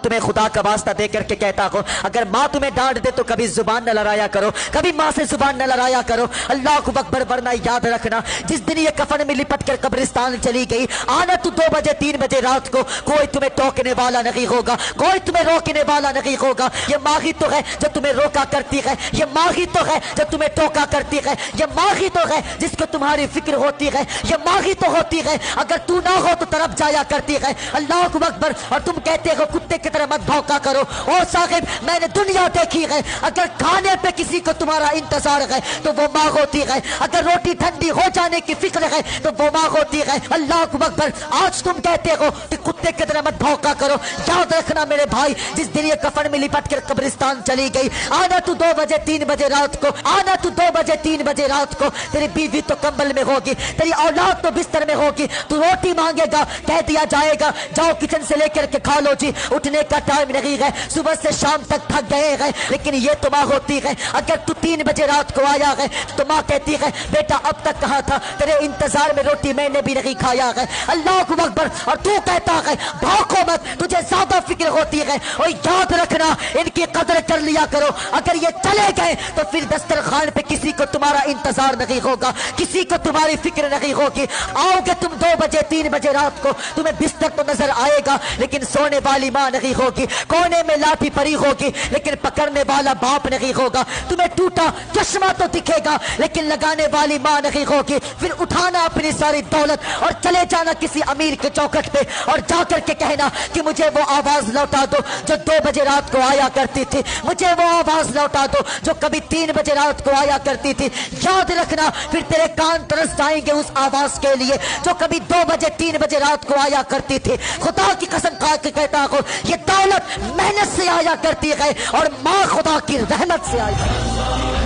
تمہیں خدا کا واسطہ دے کر کے کہتا ہوں، اگر ماں تمہیں ڈانٹ دے تو کبھی زبان نہ لڑایا کرو، کبھی ماں سے زبان نہ لڑایا کرو۔ اللہ کو اکبر، ورنہ یاد رکھنا جس دن یہ کفن میں لپٹ کر قبرستان چلی گئی، آنا تو 2 بجے 3 بجے رات کو، کوئی تمہیں ٹوکنے والا نہیں ہوگا، کوئی تمہیں روکنے والا نہیں ہوگا۔ یہ ماں ہی تو ہے جو تمہیں روکا کرتی ہے، یہ ماں ہی تو ہے جو تمہیں ٹوکا کرتی ہے، یہ ماں ہی تو ہے جس کو تمہاری فکر ہوتی ہے، یہ ماں ہی تو ہوتی ہے اگر تو نہ ہو تو طرف جایا کرتی ہے۔ اللہ کو اکبر، اور تم کہتے ہو کتے کی طرح مت بھونکا کرو۔ او صاحب، میں نے دنیا دیکھی ہے، اگر کھانے پہ کسی کو تمہارا انتظار ہے تو وہ ماں ہوتی ہے، اگر روٹی ٹھنڈی ہو جانے کی فکر ہے تو وہ ماں ہوتی ہے۔ اللہ کو اکبر، آج تم کہتے ہو کہ کتے کی طرح مت بھونکا کرو۔ یاد رکھنا میرے بھائی، جس دن یہ کفن میں لپٹ کر قبرستان چلی گئی، آنا تو 2 بجے 3 بجے رات کو، آنا تو 2 بجے 3 بجے رات کو، تیری بیوی تو کمبل میں ہوگی، تیری اولاد تو بستر میں ہوگی، تو روٹی مانگے گا، کہہ دیا جائے گا جاؤ کچن سے لے کر کے کھا لو جی، اٹھنے کا ٹائم نہیں ہے، صبح سے شام تک تھک گئے ہیں۔ لیکن یہ تو ماں ہوتی ہے، اگر تو 3 بجے رات کو آیا ہے تو ماں کہتی ہے بیٹا اب تک کہاں تھا، تیرے انتظار میں روٹی میں نے بھی نہیں کھایا ہے۔ اللہ کو اکبر، اور تو کہتا ہے بھوکو مت، تجھے زیادہ فکر ہوتی ہے۔ اور یاد رکھنا ان کی قدر کر لیا کرو، اگر یہ چلے گئے تو پھر دسترخوان پہ کسی کو تمہارا انتظار نہیں ہوگا، کسی کو تمہاری فکر نہیں ہوگی۔ آؤ گے تم 2 بجے 3 بجے رات کو، تمہیں بستر تو نظر آئے گا لیکن سونے والی ماں نہیں ہوگی، کونے میں لاٹھی پڑی ہوگی لیکن پکڑنے والا باپ نہیں ہوگا، تمہیں ٹوٹا چشمہ تو دکھے گا لیکن لگانے والی ماں نہیں ہوگی۔ پھر اٹھانا اپنی ساری دولت اور چلے جانا کسی امیر کے چوکھٹ پہ اور جا کر کے کہنا کہ مجھے وہ آواز لوٹا دو جو 2 بجے رات کو آیا کرتی تھی، مجھے وہ آواز لوٹا دو جو کبھی 3 بجے رات کو آیا کرتی تھی۔ یاد رکھنا پھر تیرے کان ترس جائیں گے اس آواز کے لیے جو کبھی 2 بجے 3 بجے رات کو آیا کرتی تھی۔ خدا کی قسم کھا کے کہتا ہوں یہ دولت محنت سے آیا کرتی ہے اور ماں خدا کی رحمت سے آیا۔